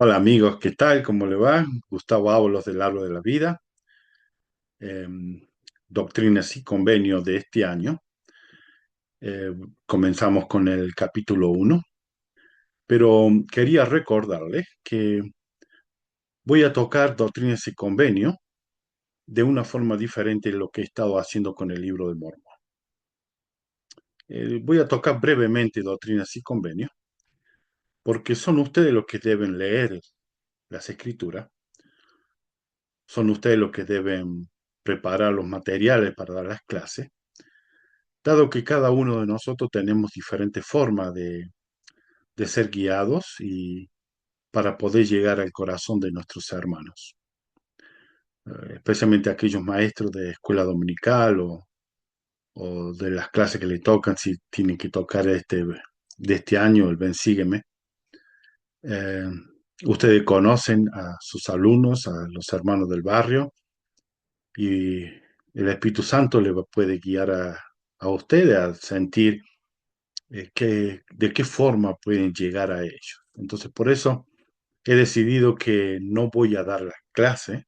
Hola amigos, ¿qué tal? ¿Cómo le va? Gustavo Ábalos del Árbol de la Vida, Doctrinas y Convenios de este año. Eh, Comenzamos con el capítulo 1, pero quería recordarles que voy a tocar Doctrinas y Convenios de una forma diferente de lo que he estado haciendo con el libro de Mormón. Voy a tocar brevemente Doctrinas y Convenios, porque son ustedes los que deben leer las escrituras, son ustedes los que deben preparar los materiales para dar las clases, dado que cada uno de nosotros tenemos diferentes formas de ser guiados y para poder llegar al corazón de nuestros hermanos. Especialmente aquellos maestros de escuela dominical o de las clases que le tocan, si tienen que tocar de este año, el Ven Sígueme. Eh, Ustedes conocen a sus alumnos, a los hermanos del barrio, y el Espíritu Santo le puede guiar a ustedes a sentir de qué forma pueden llegar a ellos. Entonces, por eso he decidido que no voy a dar la clase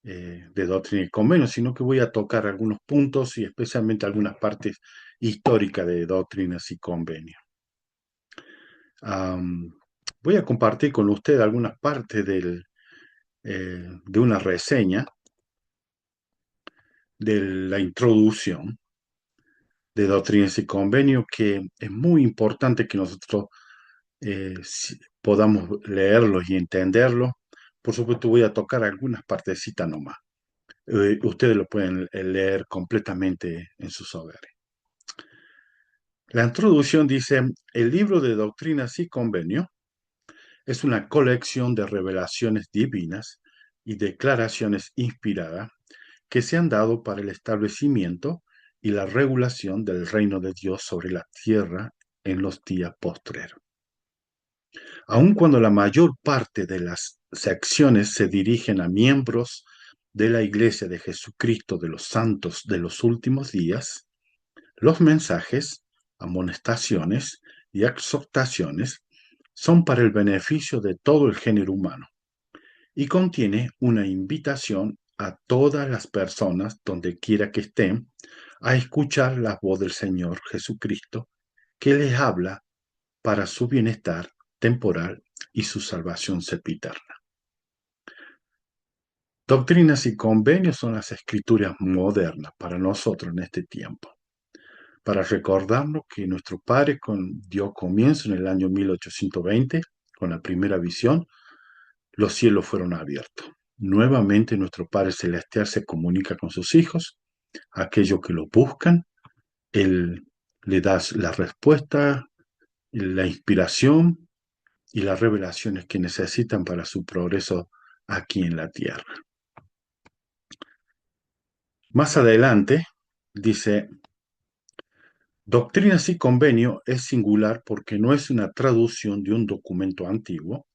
de doctrina y convenio, sino que voy a tocar algunos puntos y especialmente algunas partes históricas de doctrinas y convenios. Am, Voy a compartir con usted algunas partes de una reseña de la introducción de doctrinas y convenios, que es muy importante que nosotros podamos leerlos y entenderlos. Por supuesto, voy a tocar algunas partecitas nomás. Ustedes lo pueden leer completamente en sus hogares. La introducción dice: el libro de Doctrinas y Convenios es una colección de revelaciones divinas y declaraciones inspiradas que se han dado para el establecimiento y la regulación del reino de Dios sobre la tierra en los días postreros. Aun cuando la mayor parte de las secciones se dirigen a miembros de la Iglesia de Jesucristo de los Santos de los últimos días, los mensajes, amonestaciones y exhortaciones son para el beneficio de todo el género humano y contiene una invitación a todas las personas, donde quiera que estén, a escuchar la voz del Señor Jesucristo, que les habla para su bienestar temporal y su salvación sempiterna. Doctrinas y convenios son las escrituras modernas para nosotros en este tiempo, para recordarnos que nuestro Padre dio comienzo en el año 1820, con la primera visión. Los cielos fueron abiertos. Nuevamente nuestro Padre Celestial se comunica con sus hijos, aquellos que lo buscan. Él le da la respuesta, la inspiración y las revelaciones que necesitan para su progreso aquí en la tierra. Más adelante dice: Doctrinas y Convenio es singular porque no es una traducción de un documento antiguo,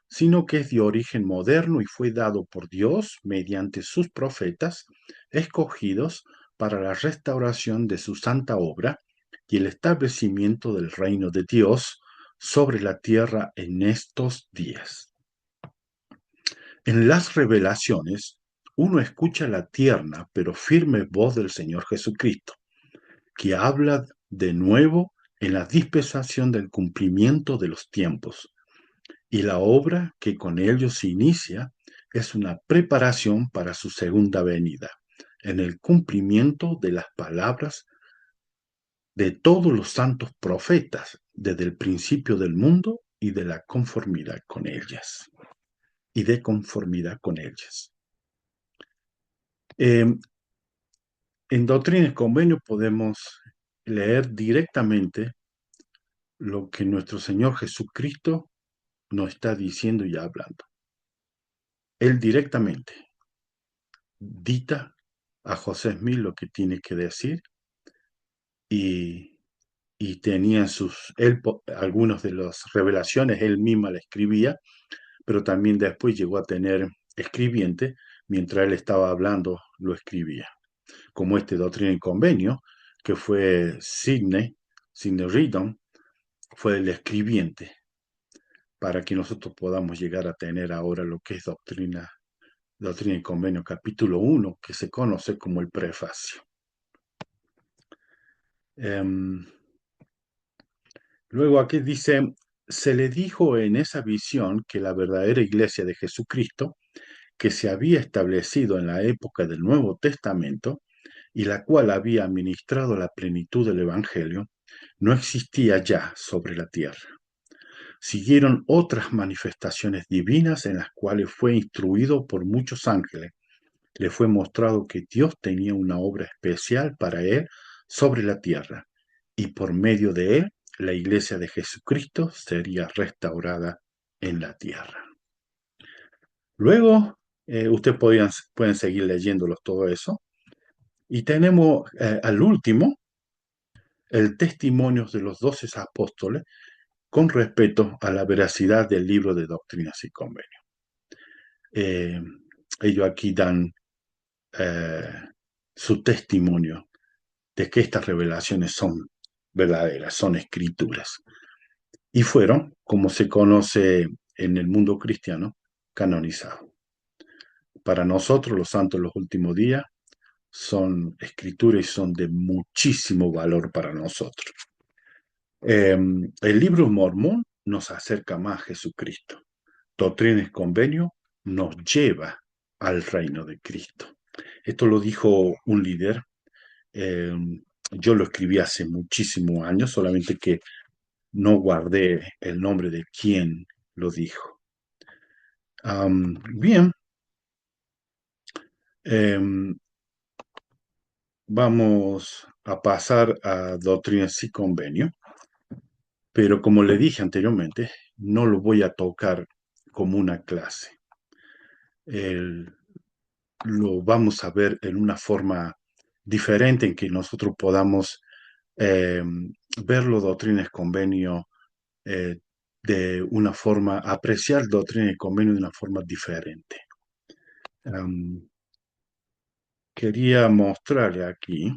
sino que es de origen moderno y fue dado por Dios mediante sus profetas, escogidos para la restauración de su santa obra y el establecimiento del reino de Dios sobre la tierra en estos días. En las revelaciones, uno escucha la tierna pero firme voz del Señor Jesucristo, que habla de nuevo en la dispensación del cumplimiento de los tiempos, y la obra que con ellos se inicia es una preparación para su segunda venida, en el cumplimiento de las palabras de todos los santos profetas desde el principio del mundo y de la conformidad con ellas. Y de conformidad con ellas. Eh, en Doctrina y Convenio podemos leer directamente lo que nuestro Señor Jesucristo nos está diciendo y hablando. Él directamente dicta a José Smith lo que tiene que decir, y, y tenía algunas de las revelaciones, él misma la escribía, pero también después llegó a tener escribiente, mientras él estaba hablando, lo escribía. Como este Doctrina y Convenio, que fue Sidney Rigdon, fue el escribiente para que nosotros podamos llegar a tener ahora lo que es Doctrina y Convenio, capítulo 1, que se conoce como el prefacio. Em, Luego aquí dice, se le dijo en esa visión que la verdadera iglesia de Jesucristo, que se había establecido en la época del Nuevo Testamento y la cual había administrado la plenitud del Evangelio, no existía ya sobre la tierra. Siguieron otras manifestaciones divinas en las cuales fue instruido por muchos ángeles. Le fue mostrado que Dios tenía una obra especial para él sobre la tierra y por medio de él la iglesia de Jesucristo sería restaurada en la tierra. Luego, ustedes pueden seguir leyéndolos todo eso. Y tenemos al último el testimonio de los 12 apóstoles con respecto a la veracidad del libro de Doctrinas y Convenios. Eh, Ellos aquí dan eh, su testimonio de que estas revelaciones son verdaderas, son escrituras. Y fueron, como se conoce en el mundo cristiano, canonizados. Para nosotros, los santos de los últimos días, son escrituras y son de muchísimo valor para nosotros. El libro Mormón nos acerca más a Jesucristo. Doctrina y Convenio nos lleva al reino de Cristo. Esto lo dijo un líder. eh, yo lo escribí hace muchísimos años, solamente que no guardé el nombre de quien lo dijo. Bien, em, vamos a pasar a Doctrinas y Convenio, pero como le dije anteriormente, no lo voy a tocar como una clase. El- lo vamos a ver en una forma diferente en que nosotros podamos eh, verlo Doctrina y Convenio eh, de una forma, apreciar Doctrina y Convenio de una forma diferente. Um, Quería mostrarle aquí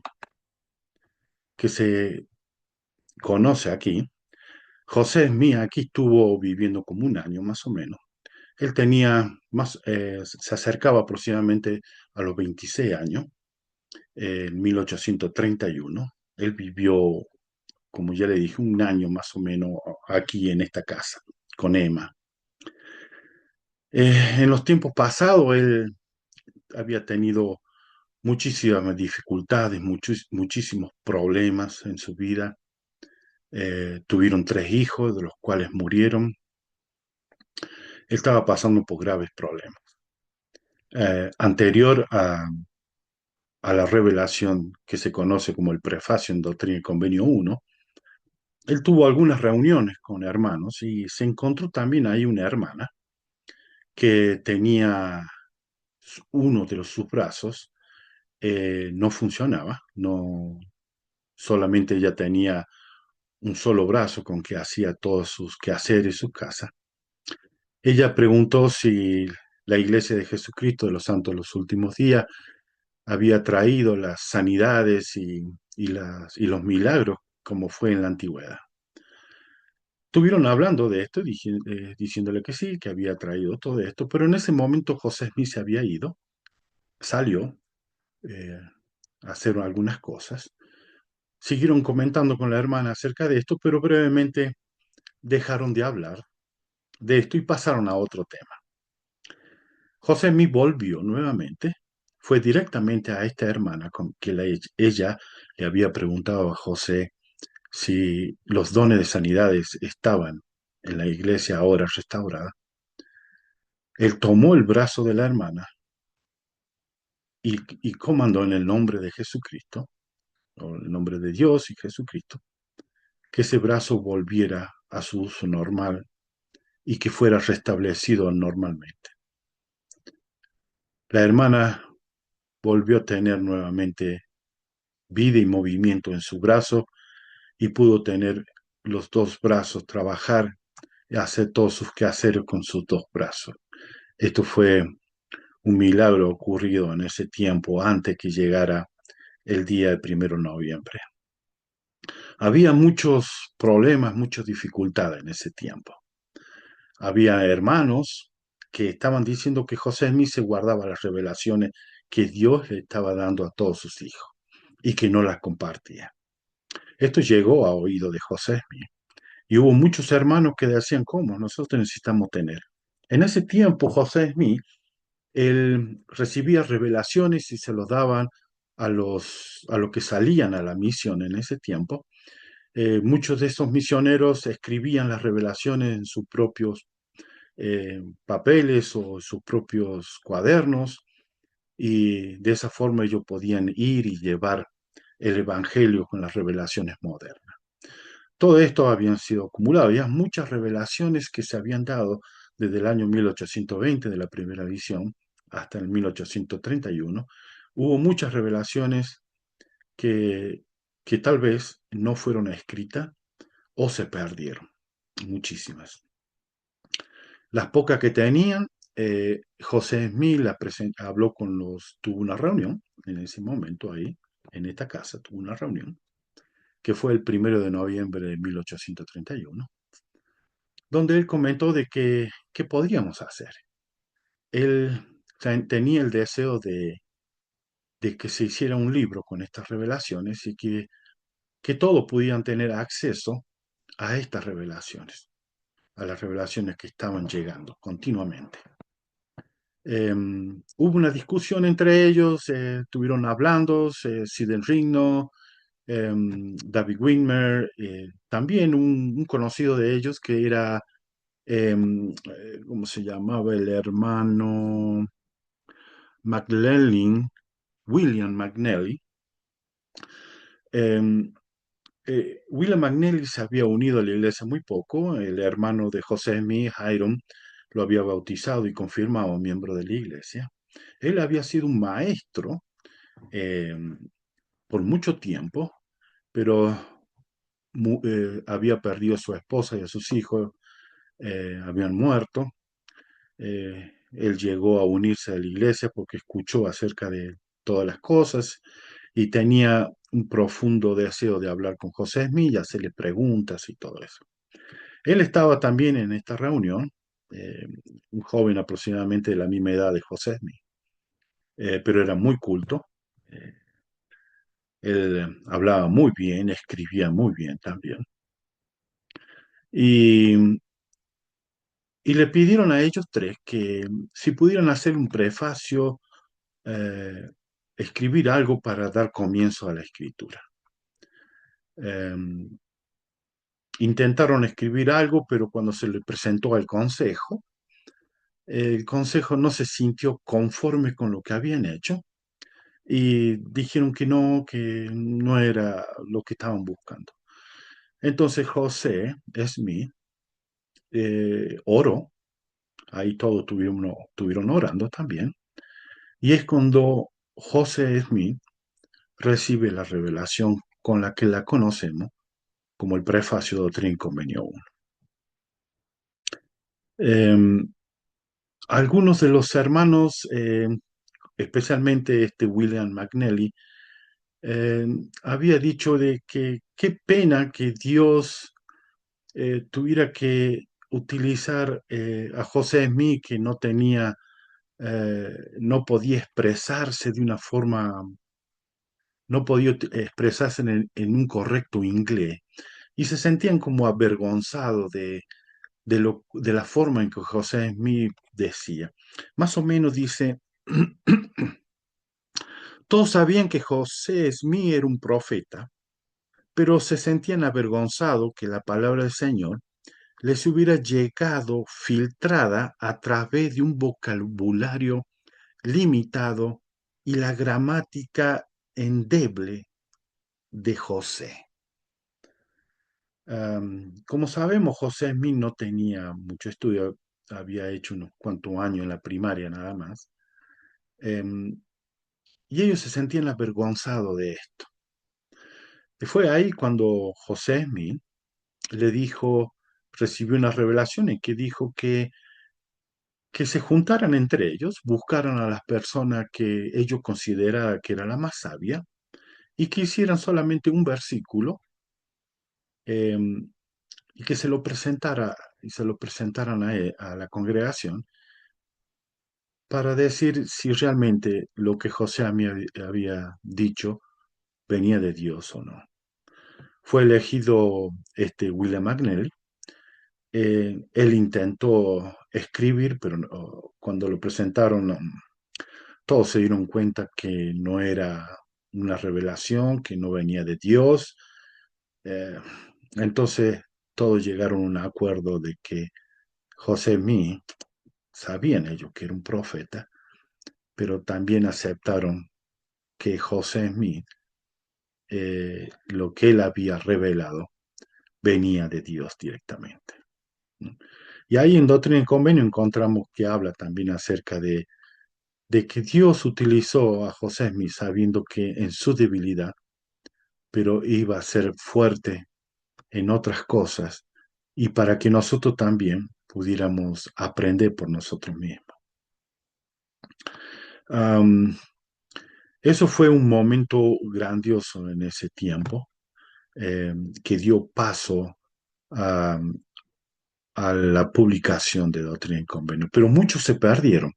que se conoce aquí. José Smith aquí estuvo viviendo como un año más o menos. Él tenía más, se acercaba aproximadamente a los 26 años, en 1831. Él vivió, como ya le dije, un año más o menos aquí en esta casa, con Emma. En los tiempos pasados, él había tenido muchísimas dificultades, muchísimos problemas en su vida. Tuvieron 3 hijos, de los cuales murieron. Él estaba pasando por graves problemas. Anterior a la revelación que se conoce como el prefacio en Doctrina y Convenio 1, él tuvo algunas reuniones con hermanos y se encontró también ahí una hermana que tenía uno de sus brazos, no funcionaba, no, solamente ella tenía un solo brazo con que hacía todos sus quehaceres en su casa. Ella preguntó si la Iglesia de Jesucristo de los Santos de los Últimos Días había traído las sanidades y los milagros como fue en la antigüedad. Estuvieron hablando de esto, diciéndole que sí, que había traído todo esto, pero en ese momento José Smith se había ido, salió eh, a hacer algunas cosas. Siguieron comentando con la hermana acerca de esto, pero brevemente dejaron de hablar de esto y pasaron a otro tema. José Smith volvió nuevamente, fue directamente a esta hermana con que ella le había preguntado a José si los dones de sanidades estaban en la iglesia ahora restaurada. Él tomó el brazo de la hermana y comandó en el nombre de Jesucristo, o en el nombre de Dios y Jesucristo, que ese brazo volviera a su uso normal y que fuera restablecido normalmente. La hermana volvió a tener nuevamente vida y movimiento en su brazo y pudo tener los 2 brazos, trabajar y hacer todos sus quehaceres con sus 2 brazos. Esto fue un milagro ocurrido en ese tiempo antes que llegara el día del 1 de noviembre. Había muchos problemas, muchas dificultades en ese tiempo. Había hermanos que estaban diciendo que José Smith se guardaba las revelaciones que Dios le estaba dando a todos sus hijos y que no las compartía. Esto llegó a oído de José Smith y hubo muchos hermanos que decían, ¿cómo? Nosotros necesitamos tener. En ese tiempo, José Smith, él recibía revelaciones y se los daban a los que salían a la misión en ese tiempo. Muchos de esos misioneros escribían las revelaciones en sus propios papeles o sus propios cuadernos y de esa forma ellos podían ir y llevar el Evangelio con las revelaciones modernas. Todo esto habían sido acumulado, ya muchas revelaciones que se habían dado desde el año 1820 de la primera visión hasta el 1831. Hubo muchas revelaciones que, que tal vez no fueron escritas o se perdieron, muchísimas. Las pocas que tenían, José Smith habló con tuvo una reunión en ese momento ahí, en esta casa, tuvo una reunión, que fue el 1 de noviembre de 1831, donde él comentó de qué podríamos hacer. Él tenía el deseo de que se hiciera un libro con estas revelaciones y que todos pudieran tener acceso a estas revelaciones, a las revelaciones que estaban llegando continuamente. Hubo una discusión entre ellos, estuvieron hablando, Siden Rigno, David Wimmer, también un conocido de ellos que era, ¿cómo se llamaba? El hermano McLellan, William McNally. Em, William McNally se había unido a la iglesia muy poco, el hermano de José Smith, Hiram, lo había bautizado y confirmado miembro de la iglesia. Él había sido un maestro eh, por mucho tiempo, pero había perdido a su esposa y a sus hijos, habían muerto. Él llegó a unirse a la iglesia porque escuchó acerca de todas las cosas y tenía un profundo deseo de hablar con José Smith y hacerle preguntas y todo eso. Él estaba también en esta reunión, eh, un joven aproximadamente de la misma edad de José Smith, pero era muy culto. eh, Él hablaba muy bien, escribía muy bien también. Y, y le pidieron a ellos tres que si pudieran hacer un prefacio, eh, escribir algo para dar comienzo a la escritura. Eh, Intentaron escribir algo, pero cuando se le presentó al consejo, el consejo no se sintió conforme con lo que habían hecho y dijeron que no era lo que estaban buscando. Entonces José Smith oró, ahí todos tuvieron orando también, y es cuando José Smith recibe la revelación con la que la conocemos como el prefacio de Doctrina y Convenio 1. Algunos de los hermanos, especialmente este William McNally, eh, había dicho de que qué pena que Dios tuviera que utilizar a José Smith, que no podía expresarse de una forma, no podía expresarse en un correcto inglés, y se sentían como avergonzados de la forma en que José Smith decía. Más o menos dice, todos sabían que José Smith era un profeta, pero se sentían avergonzados que la palabra del Señor les hubiera llegado filtrada a través de un vocabulario limitado y la gramática endeble de José. Como sabemos, José Smith no tenía mucho estudio, había hecho unos cuantos años en la primaria nada más, em, y ellos se sentían avergonzados de esto. Y fue ahí cuando José Smith le dijo, recibió una revelación y que dijo que se juntaran entre ellos, buscaran a las personas que ellos consideraban que era la más sabia y que hicieran solamente un versículo, em, y que se lo presentara y se lo presentaran a la congregación para decir si realmente lo que José había dicho venía de Dios o no. Fue elegido William McNally. Él intentó escribir, pero cuando lo presentaron, todos se dieron cuenta que no era una revelación, que no venía de Dios. Eh, entonces, todos llegaron a un acuerdo de que José Smith, sabían ellos que era un profeta, pero también aceptaron que José Smith, lo que él había revelado, venía de Dios directamente. ¿No? Y ahí en Doctrina y Convenio encontramos que habla también acerca de que Dios utilizó a José Smith sabiendo que en su debilidad, pero iba a ser fuerte en otras cosas y para que nosotros también pudiéramos aprender por nosotros mismos. Am, Eso fue un momento grandioso en ese tiempo, que dio paso a, a la publicación de Doctrina y Convenio, pero muchos se perdieron.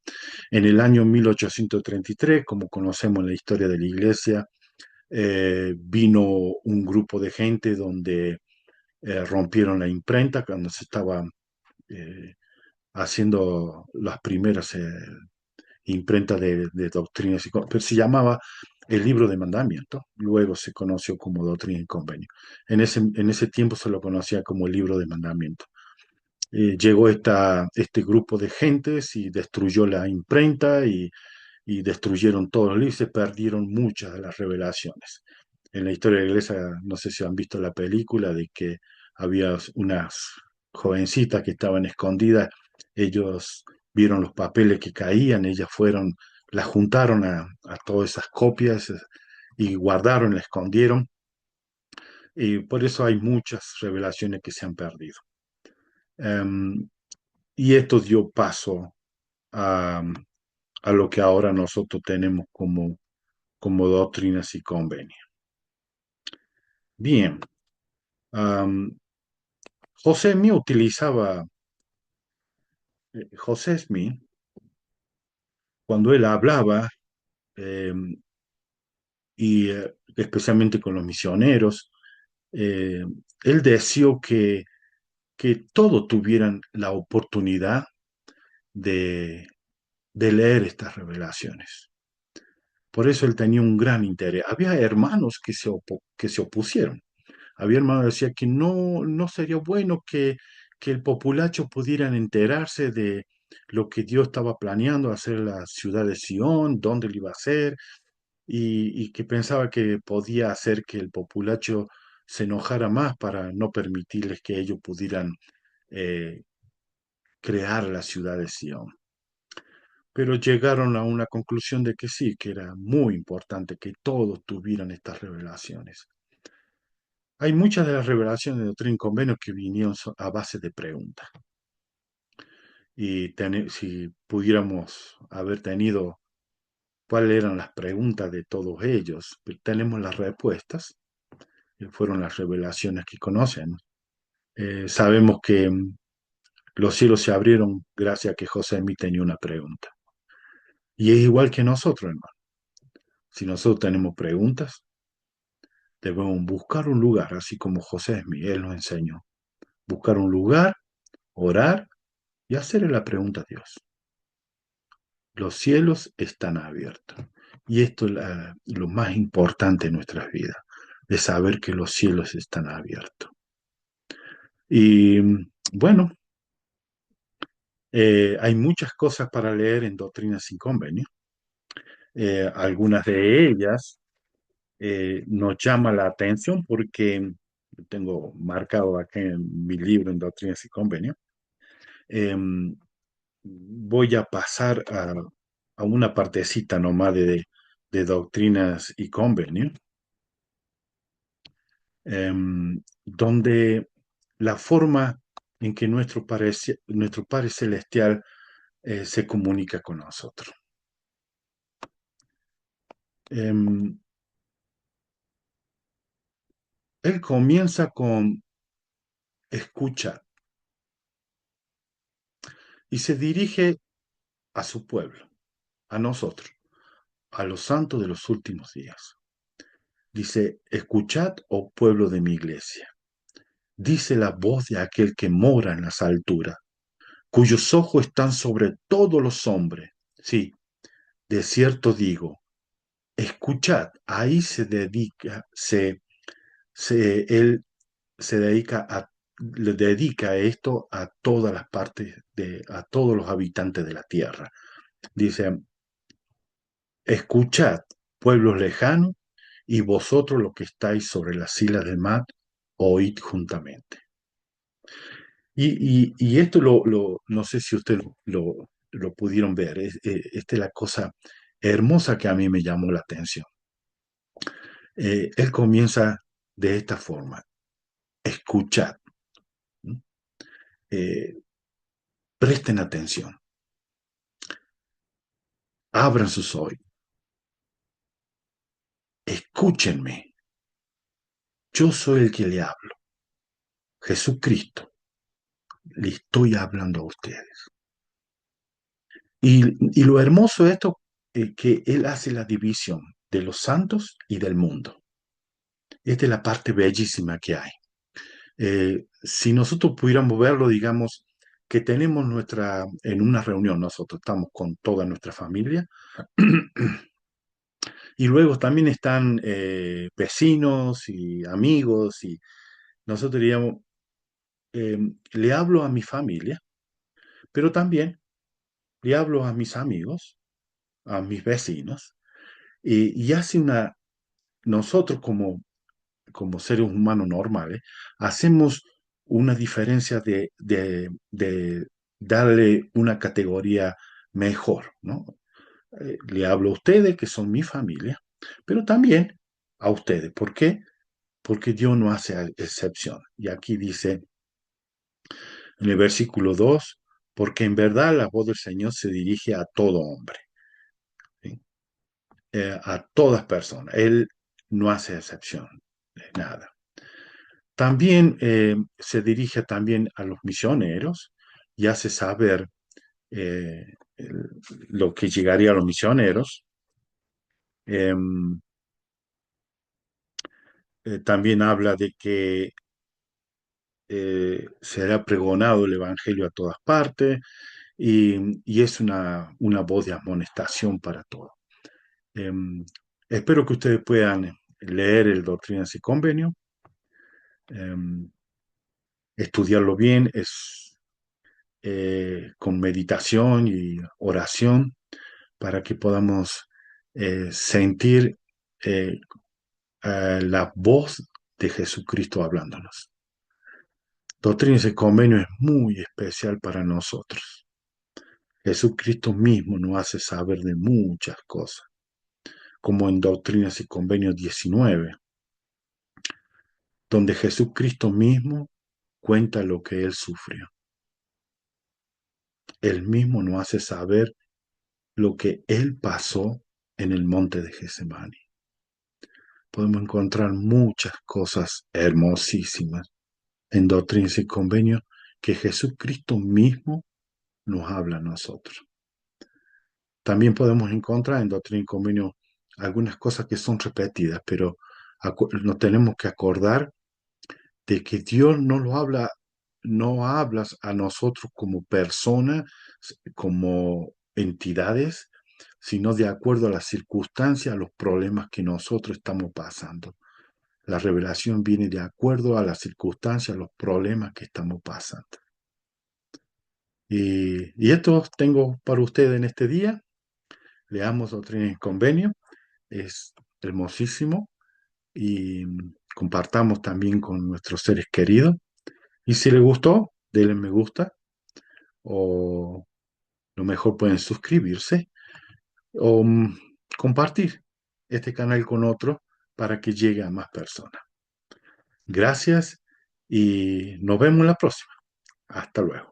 En el año 1833, como conocemos la historia de la Iglesia, vino un grupo de gente donde rompieron la imprenta cuando se estaba eh, haciendo las primeras imprentas de doctrinas, pero se llamaba el libro de mandamiento, luego se conoció como Doctrina y Convenio. En ese tiempo se lo conocía como el libro de mandamiento. Llegó este grupo de gentes y destruyó la imprenta y destruyeron todos los libros, se perdieron muchas de las revelaciones. En la historia de la iglesia, no sé si han visto la película de que había unas jovencitas que estaban escondidas, ellos vieron los papeles que caían, ellas fueron, las juntaron a todas esas copias y guardaron, la escondieron, y por eso hay muchas revelaciones que se han perdido. Um, y esto dio paso a, a lo que ahora nosotros tenemos como doctrinas y convenios. Bien, um, José Smith utilizaba, José Smith, cuando él hablaba, eh, y especialmente con los misioneros, eh, él deseó que todos tuvieran la oportunidad de, de leer estas revelaciones. Por eso él tenía un gran interés. Había hermanos que se opusieron. Había hermanos que decían que no sería bueno que el populacho pudieran enterarse de lo que Dios estaba planeando hacer la ciudad de Sion, dónde lo iba a hacer, y que pensaba que podía hacer que el populacho se enojara más para no permitirles que ellos pudieran eh, crear la ciudad de Sion. Pero llegaron a una conclusión de que sí, que era muy importante que todos tuvieran estas revelaciones. Hay muchas de las revelaciones de Doctrina y Convenio que vinieron a base de preguntas. Y si pudiéramos haber tenido cuáles eran las preguntas de todos ellos, pero tenemos las respuestas, que fueron las revelaciones que conocen. Sabemos que los cielos se abrieron gracias a que José Smith tenía una pregunta. Y es igual que nosotros, hermano. Si nosotros tenemos preguntas, debemos buscar un lugar, así como José Miguel nos enseñó. Buscar un lugar, orar y hacerle la pregunta a Dios. Los cielos están abiertos. Y esto es lo más importante en nuestras vidas, de saber que los cielos están abiertos. Y bueno, hay muchas cosas para leer en Doctrinas sin Convenio. Algunas de ellas nos llama la atención porque tengo marcado aquí en mi libro en Doctrinas y Convenios. Eh, Voy a pasar a una partecita nomás de Doctrinas y Convenios, eh, donde la forma en que nuestro Padre Celestial se comunica con nosotros. Eh, Él comienza con escuchad. Y se dirige a su pueblo, a nosotros, a los santos de los últimos días. Dice, escuchad, oh pueblo de mi iglesia. Dice la voz de aquel que mora en las alturas, cuyos ojos están sobre todos los hombres. Sí, de cierto digo, escuchad, ahí él se dedica le dedica esto a todas las partes a todos los habitantes de la tierra. Dice, escuchad, pueblos lejanos, y vosotros los que estáis sobre las islas del mar, oíd juntamente. Y esto no sé si ustedes lo pudieron ver. Esta es la cosa hermosa que a mí me llamó la atención. Él comienza de esta forma: escuchad. ¿No? Eh, Presten atención, abran sus oídos, escúchenme. Yo soy el que le hablo, Jesucristo. Le estoy hablando a ustedes. Y lo hermoso de esto es que Él hace la división de los santos y del mundo. Esta es la parte bellísima que hay. Si nosotros pudiéramos verlo, digamos, que tenemos en una reunión, nosotros estamos con toda nuestra familia, y luego también están vecinos y amigos, y nosotros diríamos, eh, le hablo a mi familia, pero también le hablo a mis amigos, a mis vecinos, y hace nosotros como seres humanos normales, hacemos una diferencia de darle una categoría mejor, ¿no? Le hablo a ustedes, que son mi familia, pero también a ustedes. ¿Por qué? Porque Dios no hace excepción. Y aquí dice en el versículo 2, porque en verdad la voz del Señor se dirige a todo hombre, ¿sí? A todas personas. Él no hace excepción de nada. También se dirige también a los misioneros y hace saber eh, el- lo que llegaría a los misioneros. Em, También habla de que será pregonado el Evangelio a todas partes y es una voz de amonestación para todos. Em, Espero que ustedes puedan leer el Doctrinas y Convenio, em, estudiarlo bien, con meditación y oración para que podamos sentir eh, la voz de Jesucristo hablándonos. Doctrinas y Convenio es muy especial para nosotros. Jesucristo mismo nos hace saber de muchas cosas, como en Doctrinas y Convenios 19, donde Jesucristo mismo cuenta lo que Él sufrió. Él mismo nos hace saber lo que Él pasó en el monte de Getsemaní. Podemos encontrar muchas cosas hermosísimas en Doctrinas y Convenios que Jesucristo mismo nos habla a nosotros. También podemos encontrar en Doctrina y Convenio algunas cosas que son repetidas, pero nos tenemos que acordar de que Dios no habla a nosotros como personas, como entidades, sino de acuerdo a las circunstancias, a los problemas que nosotros estamos pasando. La revelación viene de acuerdo a las circunstancias, a los problemas que estamos pasando. Y esto tengo para ustedes en este día. Leamos Doctrina y Convenio, es hermosísimo y compartamos también con nuestros seres queridos. Y si les gustó, denle me gusta o lo mejor pueden suscribirse o compartir este canal con otros para que llegue a más personas. Gracias y nos vemos en la próxima. Hasta luego.